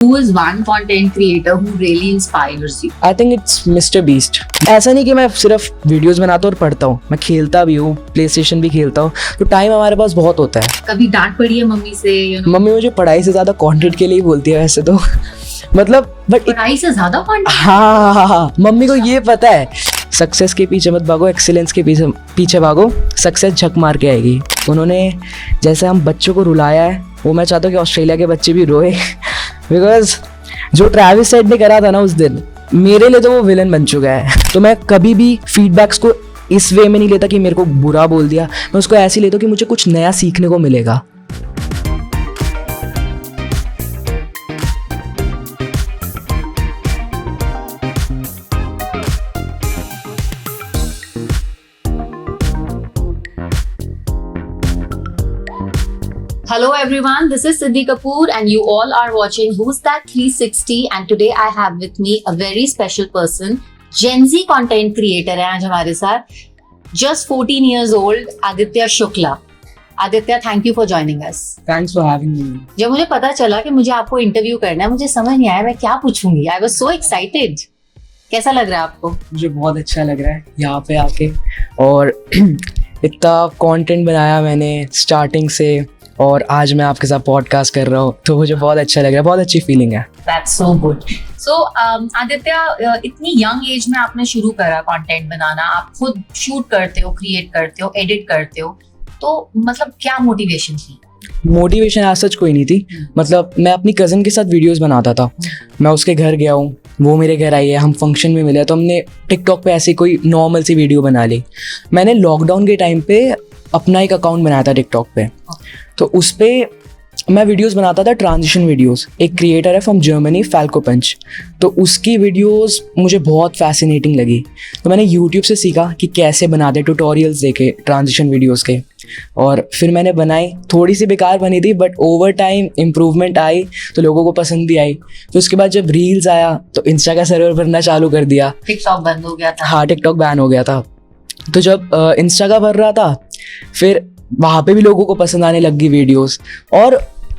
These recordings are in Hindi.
Who is one content creator who really inspires you? I think it's mister beast. ऐसा नहीं कि मैं सिर्फ वीडियोस बनाता और पढ़ता हूँ, मैं खेलता भी हूँ, प्ले स्टेशन भी खेलता हूँ, तो टाइम हमारे पास बहुत होता है। कभी डांट पड़ी है मम्मी से? मम्मी मुझे पढ़ाई से ज़्यादा कंटेंट के लिए ही बोलती है वैसे तो मतलब बट पढ़ाई से ज्यादा कंटेंट? हाँ, मम्मी को ये पता है सक्सेस के पीछे मत भागो, एक्सीलेंस के पीछे भागो, सक्सेस झक मार के आएगी। उन्होंने जैसे हम बच्चों को रुलाया है, वो मैं चाहता हूँ कि ऑस्ट्रेलिया के बच्चे भी रोए बिकॉज जो ट्रैविस साइड ने करा था ना उस दिन, मेरे लिए तो वो विलन बन चुका है। तो मैं कभी भी फीडबैक्स को इस वे में नहीं लेता कि मेरे को बुरा बोल दिया, मैं उसको ऐसे लेता हूँ कि मुझे कुछ नया सीखने को मिलेगा। Hello everyone, this is Siddhi Kapoor and you all are watching Who's That 360 and today I have with me a very special person, Gen Z content creator है आज हमारे साथ, just 14 years old, Aditya Shukla. Aditya, thank you for joining us. Thanks for having me. जब मुझे पता चला कि मुझे आपको इंटरव्यू करना है, मुझे समझ नहीं आया मैं क्या पूछूंगी। I was so excited. कैसा लग रहा है आपको? मुझे बहुत अच्छा लग रहा है यहाँ पे आके, और इतना कंटेंट बनाया मैंने स्टार्टिंग से, और आज मैं आपके साथ पॉडकास्ट कर रहा हूँ, तो मुझे बहुत अच्छा लग रहा है, बहुत अच्छी फीलिंग है। That's so good. So Aditya, इतनी यंग एज में आपने शुरू करा कंटेंट बनाना, आप खुद शूट करते हो, क्रिएट करते हो, एडिट करते हो, तो मतलब क्या मोटिवेशन थी? मोटिवेशन आज सच कोई नहीं थी। मतलब मैं अपनी कज़न के साथ वीडियोस बनाता था, मैं उसके घर गया हूँ, वो मेरे घर आई है, हम फंक्शन में मिले, तो हमने टिकटॉक पे ऐसी कोई नॉर्मल सी वीडियो बना ली। मैंने लॉकडाउन के टाइम पे अपना एक अकाउंट बनाया था टिकटॉक पे, तो उस पर मैं वीडियोस बनाता था, ट्रांजिशन वीडियोस। एक क्रिएटर है फ्रॉम जर्मनी, फैल्को पंच, तो उसकी वीडियोस मुझे बहुत फैसिनेटिंग लगी, तो मैंने यूट्यूब से सीखा कि कैसे बनाते, ट्यूटोरियल्स देखे ट्रांजिशन वीडियोस के, और फिर मैंने बनाई। थोड़ी सी बेकार बनी थी बट ओवर टाइम इम्प्रूवमेंट आई, तो लोगों को पसंद भी आई। फिर उसके बाद जब रील्स आया तो इंस्टा का सर्वर भरना चालू कर दिया। टिकटॉक बंद हो गया था? हाँ, टिकटॉक बैन हो गया था। तो जब इंस्टा का भर रहा था, फिर वहाँ पे भी लोगों को पसंद आने लग गई वीडियोस, और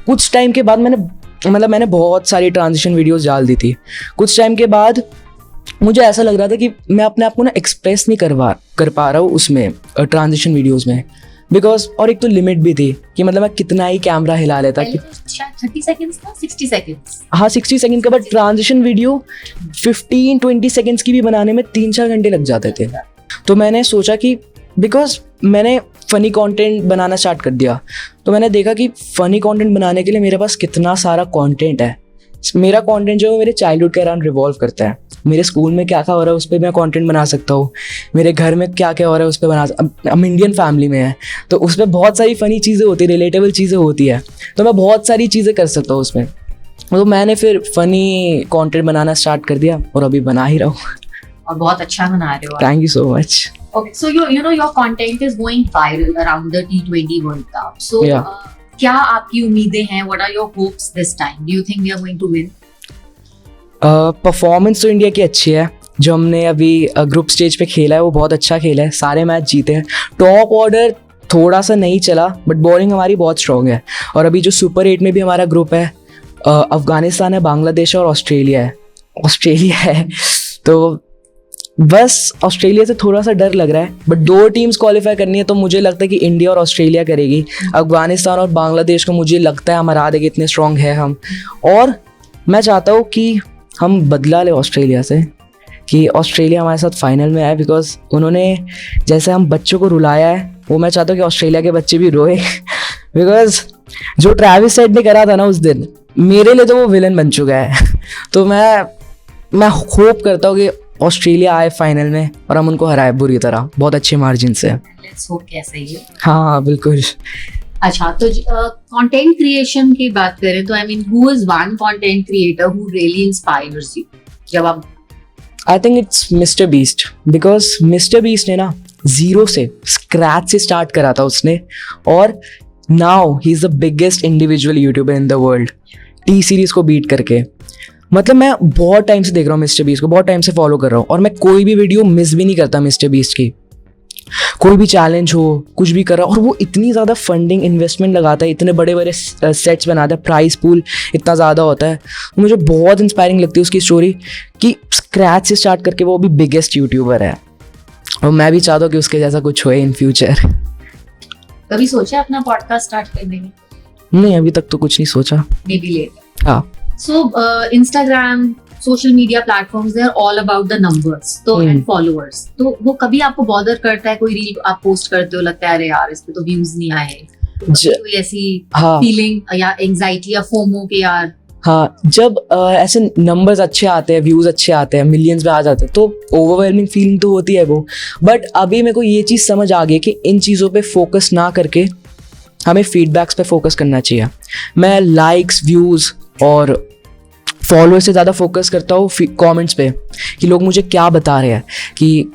कुछ टाइम के बाद मैंने बहुत सारी ट्रांजिशन वीडियोस डाल दी थी। कुछ टाइम के बाद मुझे ऐसा लग रहा था कि मैं अपने आप को ना एक्सप्रेस नहीं कर पा रहा हूँ उसमें, ट्रांजिशन वीडियोस में, बिकॉज और एक तो लिमिट भी थी कि मतलब मैं कितना ही कैमरा हिला लेता कि 30 सेकंड्स था, 60 सेकंड्स। हाँ, 60 सेकंड का, बट ट्रांजिशन वीडियो 15-20 सेकंड्स की भी बनाने में 3-4 घंटे लग जाते थे। तो मैंने सोचा कि बिकॉज मैंने फ़नी कंटेंट बनाना स्टार्ट कर दिया, तो मैंने देखा कि फ़नी कंटेंट बनाने के लिए मेरे पास कितना सारा कंटेंट है। मेरा कंटेंट जो है मेरे चाइल्डहुड के अराउंड रिवॉल्व करता है। मेरे स्कूल में क्या क्या हो रहा है उस पर मैं कंटेंट बना सकता हूँ, मेरे घर में क्या क्या हो रहा है उस पर हम इंडियन फैमिली में है, तो उस पर बहुत सारी फ़नी चीज़ें होती है, रिलेटेबल चीज़ें होती है, तो मैं बहुत सारी चीज़ें कर सकता हूँ उसमें। तो मैंने फिर फ़नी कंटेंट बनाना स्टार्ट कर दिया, और अभी बना ही रहा हूँ। और बहुत अच्छा बना रहे हो। Thank you so much. Okay, so you know your content is going viral around the T20 World Cup. So Yeah. क्या आपकी उम्मीदें हैं? What are your hopes this time? Do you think we are going to win? Performance तो इंडिया की अच्छी है। जो हमने अभी ग्रुप स्टेज पे खेला है वो बहुत अच्छा खेला है, सारे मैच जीते हैं। टॉप ऑर्डर थोड़ा सा नहीं चला, बट बॉलिंग हमारी बहुत स्ट्रॉन्ग है। और अभी जो सुपर 8 में भी हमारा ग्रुप है, अफगानिस्तान है, बांग्लादेश और ऑस्ट्रेलिया है। तो बस ऑस्ट्रेलिया से थोड़ा सा डर लग रहा है, बट 2 टीम्स क्वालिफाई करनी है, तो मुझे लगता है कि इंडिया और ऑस्ट्रेलिया करेगी। अफगानिस्तान और बांग्लादेश को मुझे लगता है हम हरा देंगे, इतने स्ट्रॉन्ग है हम। और मैं चाहता हूँ कि हम बदला ले ऑस्ट्रेलिया से, कि ऑस्ट्रेलिया हमारे साथ फाइनल में आए, बिकॉज उन्होंने जैसे हम बच्चों को रुलाया है, वो मैं चाहता हूँ कि ऑस्ट्रेलिया के बच्चे भी रोए बिकॉज जो ट्रैविस साइड ने करा था ना उस दिन, मेरे लिए तो वो विलन बन चुका है। तो मैं होप करता हूँ कि ऑस्ट्रेलिया आए फाइनल में और हम उनको हराए बुरी तरह, बहुत अच्छे मार्जिन से। Let's hope कैसा ही है। हाँ बिल्कुल। अच्छा, तो कंटेंट क्रिएशन की बात करें तो who is one content creator who really inspires you? जब आप I think it's mister beast, because mister beast ने ना जीरो से, स्क्रैच से स्टार्ट करा था उसने, और now he is the biggest individual YouTuber in the world, T series को बीट करके। मतलब मैं बहुत टाइम से देख रहा हूँ मिस्टर बीस्ट को, बहुत टाइम से फॉलो कर रहा हूँ, और मैं कोई भी वीडियो मिस भी नहीं करता मिस्टर बीस्ट की। कोई भी चैलेंज हो, कुछ भी कर रहा और वो इतनी ज़्यादा फंडिंग इन्वेस्टमेंट लगाता है, इतने बड़े बड़े सेट्स बनाता है, प्राइस पूल इतना ज़्यादा होता है। मुझे बहुत इंस्पायरिंग लगती है उसकी स्टोरी कि स्क्रैच से स्टार्ट करके वो अभी बिगेस्ट यूट्यूबर है, और मैं भी चाहता हूँ कि उसके जैसा कुछ होए इन फ्यूचर। कभी सोचा अपना पॉडकास्ट स्टार्ट करने में? नहीं, अभी तक तो कुछ नहीं सोचा। Maybe later. हाँ। So Instagram, social media platforms, they are all about the numbers तो एंड फॉलोअर्स। तो वो कभी आपको बॉदर करता है? कोई रील आप पोस्ट करते हो, लगता है अरे यार इस पे तो व्यूज नहीं आए, कोई ऐसी फीलिंग या एंजाइटी या फोमो के यार? हाँ, जब ऐसे नंबर्स अच्छे आते हैं, व्यूज़ अच्छे आते हैं, मिलियंस में आ जाते हैं, तो ओवरवेलमिंग फीलिंग तो होती है वो। बट अभी मेरे को ये चीज़ समझ आ गई कि इन चीज़ों पे फोकस ना करके हमें फीडबैक्स पे फोकस करना चाहिए। मैं लाइक्स, व्यूज़ और फॉलोअर्स से ज़्यादा फोकस करता हूँ कमेंट्स पे, कि लोग मुझे क्या बता रहे हैं, कि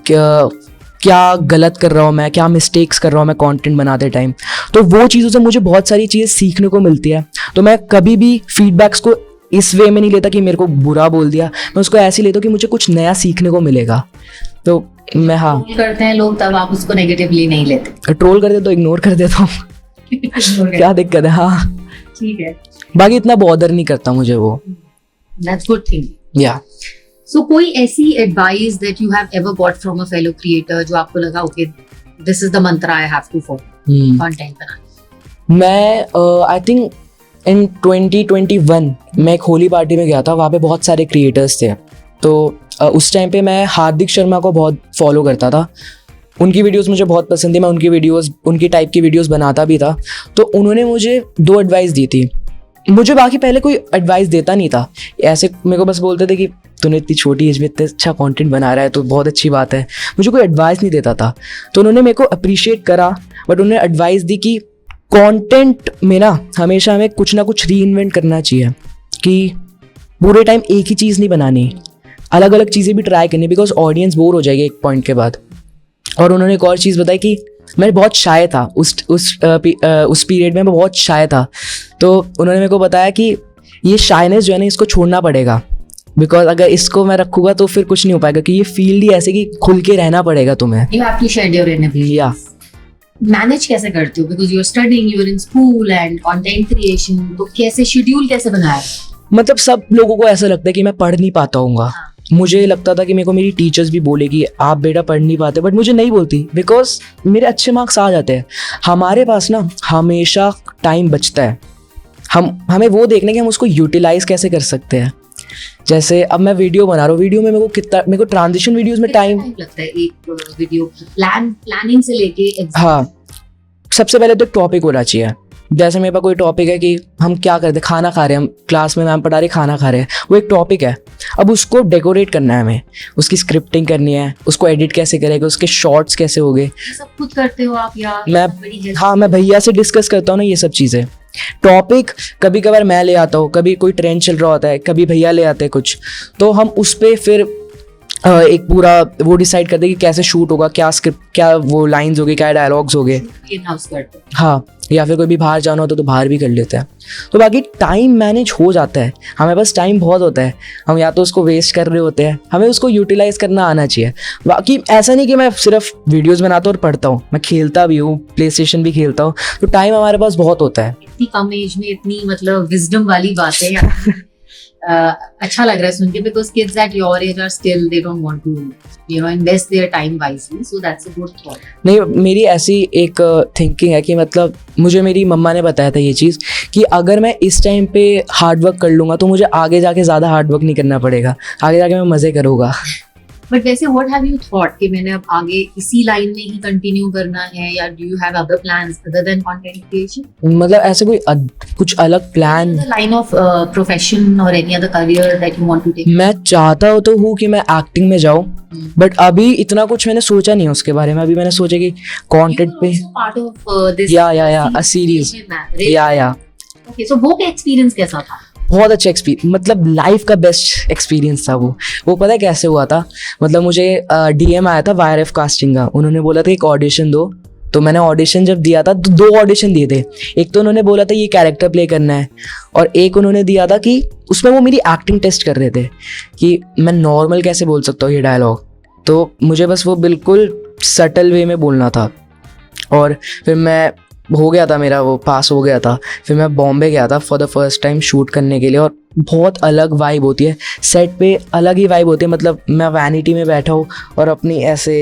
क्या गलत कर रहा हूँ मैं, क्या मिस्टेक्स कर रहा हूँ मैं कंटेंट बनाते टाइम। तो वो चीज़ों से मुझे बहुत सारी चीज़ें सीखने को मिलती है। तो मैं कभी भी फीडबैक्स को इस वे में नहीं लेता कि मेरे को बुरा बोल दिया, मैं उसको ऐसे लेता हूँ कि मुझे कुछ नया सीखने को मिलेगा। तो मैं, हाँ, करते हैं लोग तब आप उसको नेगेटिवली नहीं लेते? ट्रोल कर दे तो इग्नोर कर देता हूँ। क्या दिक्कत है? हाँ, ठीक है। बाकी इतना बॉदर नहीं करता मुझे वो। That's good thing. या So कोई ऐसी advice that you have ever got from a fellow creator जो आपको लगा okay this is the mantra I have to follow content बनाने? मैं आई थिंक इन 2021 मैं एक होली पार्टी में गया था, वहाँ पे बहुत सारे क्रिएटर्स थे। तो उस टाइम पे मैं हार्दिक शर्मा को बहुत फॉलो करता था, उनकी वीडियोस मुझे बहुत पसंद थी, मैं उनकी टाइप की वीडियोस बनाता भी था। तो उन्होंने मुझे 2 एडवाइस दी थी। मुझे बाकी पहले कोई एडवाइस देता नहीं था, ऐसे मेरे को बस बोलते थे कि तूने इतनी छोटी एज में इतना अच्छा कंटेंट बना रहा है तो बहुत अच्छी बात है। मुझे कोई एडवाइस नहीं देता था। तो उन्होंने मेरे को अप्रिशिएट करा, बट उन्होंने एडवाइस दी कि कंटेंट में ना हमेशा हमें कुछ ना कुछ रीइन्वेंट करना चाहिए, कि पूरे टाइम एक ही चीज़ नहीं बनानी, अलग अलग चीज़ें भी ट्राई करनी, बिकॉज ऑडियंस बोर हो जाएगी एक पॉइंट के बाद। और उन्होंने एक और चीज़ बताई कि मैं बहुत शाय था उस पीरियड में, मैं बहुत शाय था। तो उन्होंने मेरे को बताया कि ये शायनेस जो है ना, इसको छोड़ना पड़ेगा, बिकॉज अगर इसको मैं रखूँगा तो फिर कुछ नहीं हो पाएगा, कि ये फील्ड ही ऐसे कि खुल के रहना पड़ेगा तुम्हें। You have to shed your inhibitions. या मैनेज कैसे करते हो? Because you are studying, you are in school and content creation, तो कैसे शेड्यूल कैसे बनाया? मतलब सब लोगों को ऐसा लगता है कि मैं पढ़ नहीं पाता हूँगा। मुझे लगता था कि मेरे को मेरी टीचर्स भी बोलेगी आप बेटा पढ़ नहीं पाते, बट मुझे नहीं बोलती, बिकॉज मेरे अच्छे मार्क्स आ जाते हैं। हमारे पास ना हमेशा टाइम बचता है, हमें वो देखने कि हम उसको यूटिलाइज कैसे कर सकते हैं। जैसे अब मैं वीडियो बना रहा हूँ, वीडियो में मेरे को ट्रांजिशन वीडियोस में टाइम लगता है, एक वीडियो प्लानिंग से लेके। हाँ, सबसे पहले तो एक टॉपिक होना चाहिए। जैसे मेरे पास कोई टॉपिक है कि हम क्या करते, खाना खा रहे हैं, हम क्लास में मैम पढ़ा रही खाना खा रहे हैं, वो एक टॉपिक है। अब उसको डेकोरेट करना है हमें, उसकी स्क्रिप्टिंग करनी है, उसको एडिट कैसे करेगा, उसके शॉर्ट्स कैसे हो गए, सब खुद करते हो आप या मैं भैया से डिस्कस करता हूँ ना ये सब चीज़ें। टॉपिक कभी कभार मैं ले आता हूँ, कभी कोई ट्रेंड चल रहा होता है, कभी भैया ले आते हैं कुछ, तो हम उस पर फिर एक पूरा वो डिसाइड करते हैं कि कैसे शूट होगा, क्या स्क्रिप्ट, क्या वो लाइंस हो गए, क्या डायलॉग्स हो गए। हाँ, या फिर कोई भी बाहर जाना होता तो बाहर भी कर लेते हैं। तो बाकी टाइम मैनेज हो जाता है, हमें बस टाइम बहुत होता है, हम या तो उसको वेस्ट कर रहे होते हैं, हमें उसको यूटिलाइज करना आना चाहिए। बाकी ऐसा नहीं कि मैं सिर्फ वीडियोस बनाता हूँ और पढ़ता हूँ, मैं खेलता भी हूँ, प्ले स्टेशन भी खेलता हूँ, तो टाइम हमारे पास बहुत होता है। इतनी कम एज में इतनी मतलब विजडम वाली बातें अच्छा लग रहा है सुन के, because kids at your age are still they don't want to invest their time wisely, so that's a good thought. नहीं, मेरी ऐसी एक थिंकिंग है कि मतलब मुझे मेरी मम्मा ने बताया था ये चीज़ कि अगर मैं इस टाइम पे हार्ड वर्क कर लूँगा तो मुझे आगे जाके ज़्यादा हार्ड वर्क नहीं करना पड़ेगा, आगे जाके मैं मज़े करूँगा। बट वैसे व्हाट हैव यू थॉट कि मैंने अब आगे इसी लाइन में ही कंटिन्यू करना है, या do you have other plans other than content creation? मतलब ऐसे कोई कुछ अलग प्लान, लाइन ऑफ प्रोफेशन और any other career that you want to take? मैं चाहता तो हूँ कि मैं एक्टिंग में जाऊँ, बट अभी इतना कुछ मैंने सोचा नहीं है उसके बारे में। अभी मैंने सोचा कि कंटेंट पे part of this a series या ओके, सो वो का एक्सपीरियंस कैसा था? बहुत अच्छा एक्सपीरियंस, मतलब लाइफ का बेस्ट एक्सपीरियंस था वो पता है कैसे हुआ था? मतलब मुझे डीएम आया था वायरएफ कास्टिंग का, उन्होंने बोला था एक ऑडिशन दो, तो मैंने ऑडिशन जब दिया था तो 2 ऑडिशन दिए थे। एक तो उन्होंने बोला था ये कैरेक्टर प्ले करना है, और एक उन्होंने दिया था कि उसमें वो मेरी एक्टिंग टेस्ट कर रहे थे कि मैं नॉर्मल कैसे बोल सकता हूँ ये डायलॉग। तो मुझे बस वो बिल्कुल सटल वे में बोलना था। और फिर मैं हो गया था, मेरा वो पास हो गया था। फिर मैं बॉम्बे गया था for the first time shoot करने के लिए, और बहुत अलग वाइब होती है सेट पे, अलग ही वाइब होती है। मतलब मैं वैनिटी में बैठा हूँ और अपनी ऐसे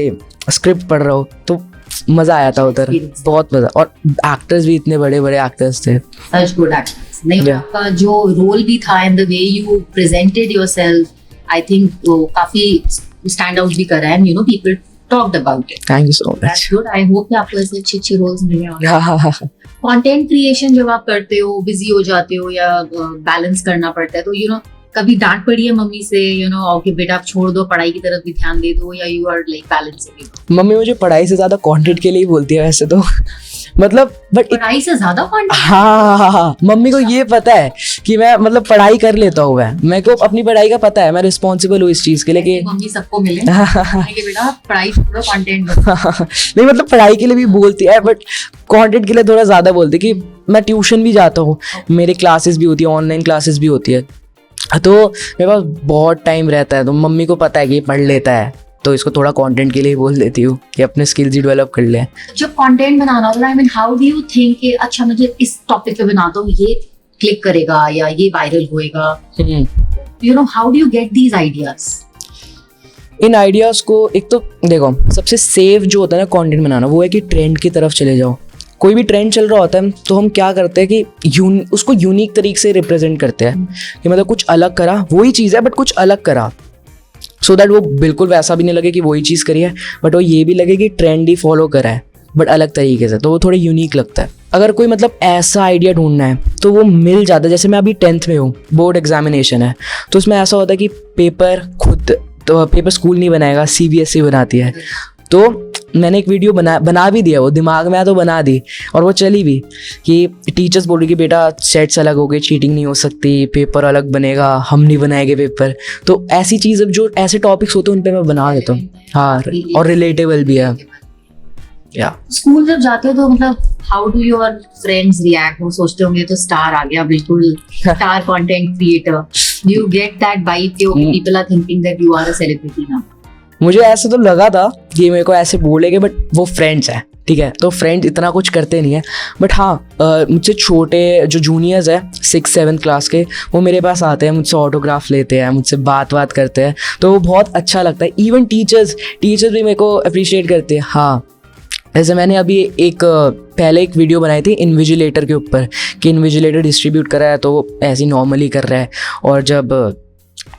स्क्रिप्ट पढ़ रहा हूँ, तो मज़ा आया था उधर, बहुत मज़ा। और एक्टर्स भी इतने बड़े बड़े एक्टर्स थे। Such good actors. नहीं, Yeah. आपका जो रोल भी था and the way you presented yourself, I think वो काफी स्टैंड आउट भी कर रहा है, and you know people talked about it. Thank you so much. That's good. I hope कि आपको ऐसे अच्छे रोल्स मिले होंगे। हाँ। कंटेंट क्रिएशन जब आप करते हो, बिजी हो जाते हो या बैलेंस करना पड़ता है, तो यू नो कभी डांट पड़ी है मम्मी से, यू नो ओके बेटा आप छोड़ दो, पढ़ाई की तरफ भी ध्यान दे दो, या you are like balancing it? Mummy मुझे पढ़ाई से ज़्यादा कंटेंट के लिए ही बोलती है वैसे तो। मतलब बट पढ़ाई से ज्यादा कंटेंट? हाँ, मम्मी को ये पता है कि मैं मतलब पढ़ाई कर लेता हूँ। मैं मेरे को अपनी पढ़ाई का पता है, मैं रिस्पॉन्सिबल हूँ इस चीज़ के लिए कि मम्मी सबको मिले कि बेटा पढ़ाई छोड़ो, कंटेंट नहीं, मतलब पढ़ाई के लिए भी बोलती है, बट कंटेंट के लिए थोड़ा ज़्यादा बोलती है। कि मैं ट्यूशन भी जाता हूँ, मेरी क्लासेस भी होती है, ऑनलाइन क्लासेस भी होती है, तो मेरे पास बहुत टाइम रहता है। तो मम्मी को पता है कि ये पढ़ लेता है, तो इसको थोड़ा कंटेंट के लिए ही बोल देती हूँ कि अपने स्किल्स ही डेवलप कर ले। जब कंटेंट बनाना होता है, I mean how do you think कि अच्छा मुझे इस टॉपिक पे बनाता हूँ, ये क्लिक करेगा या ये वायरल होएगा, you know how do you get these ideas? In ideas को एक तो देखो, सबसे सेफ जो होता है ना कंटेंट बनाना, वो है कि ट्रेंड की तरफ चले जाओ। कोई भी ट्रेंड चल रहा होता है तो हम क्या करते हैं कि उसको यूनिक तरीके से रिप्रेजेंट करते हैं, कि मतलब कुछ अलग करा, वही चीज़ है बट कुछ अलग करा, सो दैट वो बिल्कुल वैसा भी नहीं लगे कि वही चीज़ करी है, बट वो ये भी लगे कि ट्रेंड ही फॉलो करा है बट अलग तरीके से, तो वो थोड़ा यूनिक लगता है। अगर कोई मतलब ऐसा आइडिया ढूंढना है तो वो मिल जाता है। जैसे मैं अभी 10th में हूँ, बोर्ड एग्जामिनेशन है, तो उसमें ऐसा होता है कि पेपर स्कूल नहीं बनाएगा, CBSE बनाती है। तो मैंने एक वीडियो बना भी दिया, वो दिमाग में आया तो बना दी, और वो चली भी, कि टीचर्स बोल रही कि बेटा सेट्स अलग हो गए, चीटिंग नहीं हो सकती, पेपर अलग बनेगा, हम नहीं बनाएंगे पेपर। तो ऐसी चीज़ जो ऐसे टॉपिक्स होते हैं उन पे मैं बना देता हूँ। हाँ, और रिलेटेबल भी है। या स्कूल जब जाते हो तो मतलब how do your friends react? वो सोचते होंगे तो स्टार आ गया, बिल्कुल star content creator. Do you get that vibe कि people are thinking that you are a celebrity now? मुझे ऐसे तो लगा था कि मेरे को ऐसे बोलेंगे, बट वो फ्रेंड्स हैं, ठीक है, तो फ्रेंड्स इतना कुछ करते नहीं है। बट हाँ, मुझसे छोटे जो जूनियर्स हैं 6-7 क्लास के, वो मेरे पास आते हैं, मुझसे ऑटोग्राफ लेते हैं, मुझसे बात करते हैं, तो वो बहुत अच्छा लगता है। इवन टीचर्स भी मेरे को अप्रिशिएट करते हैं। हाँ, जैसे मैंने अभी पहले एक वीडियो बनाई थी इन्विजिलेटर के ऊपर, कि इन्विजिलेटर डिस्ट्रीब्यूट कर रहा है तो वो ऐसे ही नॉर्मली कर रहा है, और जब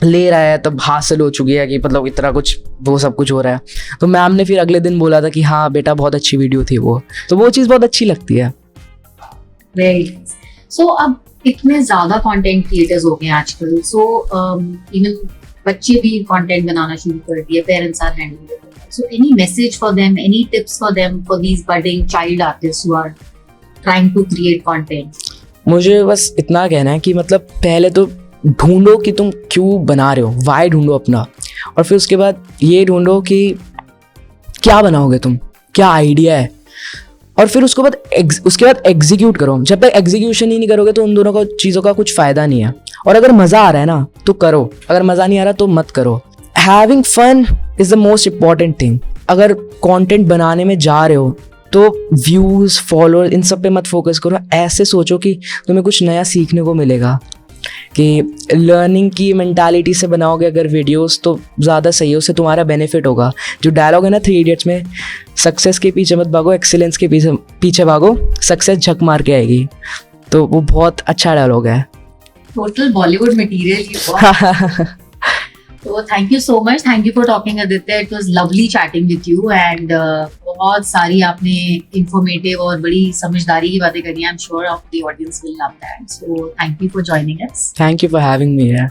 ले रहा है तब हासिल हो चुकी है कि मतलब इतना कुछ वो सब कुछ हो रहा है। तो मैम ने फिर अगले दिन बोला था कि हाँ बेटा बहुत अच्छी वीडियो थी वो, तो वो चीज़ बहुत अच्छी लगती है। सो अब इतने ज्यादा कंटेंट क्रिएटर्स हो गए आजकल, सो इवन बच्चे भी कंटेंट बनाना शुरू कर दिए, parents are handling it. So any message for them, any tips for them, for these budding child artist who are trying to create content? मुझे बस इतना कहना है कि मतलब पहले तो ढूंढो कि तुम क्यों बना रहे हो, वाई ढूंढो अपना, और फिर उसके बाद ये ढूंढो कि क्या बनाओगे तुम, क्या आइडिया है, और फिर उसके बाद एग्जीक्यूट करो। जब तक एग्जीक्यूशन ही नहीं करोगे तो उन दोनों चीज़ों का कुछ फ़ायदा नहीं है। और अगर मज़ा आ रहा है ना तो करो, अगर मज़ा नहीं आ रहा तो मत करो। Having fun is the most important thing. अगर कंटेंट बनाने में जा रहे हो तो व्यूज़, फॉलोअर, इन सब पे मत फोकस करो। ऐसे सोचो कि तुम्हें कुछ नया सीखने को मिलेगा, कि लर्निंग की मेंटालिटी से बनाओगे अगर वीडियोस तो ज़्यादा सही है, उससे तुम्हारा बेनिफिट होगा। जो डायलॉग है ना 3 इडियट्स में, सक्सेस के पीछे मत भागो, एक्सीलेंस के पीछे भागो, सक्सेस झक मार के आएगी, तो वो बहुत अच्छा डायलॉग है। Total Bollywood material. So thank you so much. Thank you for talking, Aditya. It was lovely chatting with you, and बहुत सारी आपने informative और बड़ी समझदारी की बातें करी. I'm sure the audience will love that. So thank you for joining us. Thank you for having me here.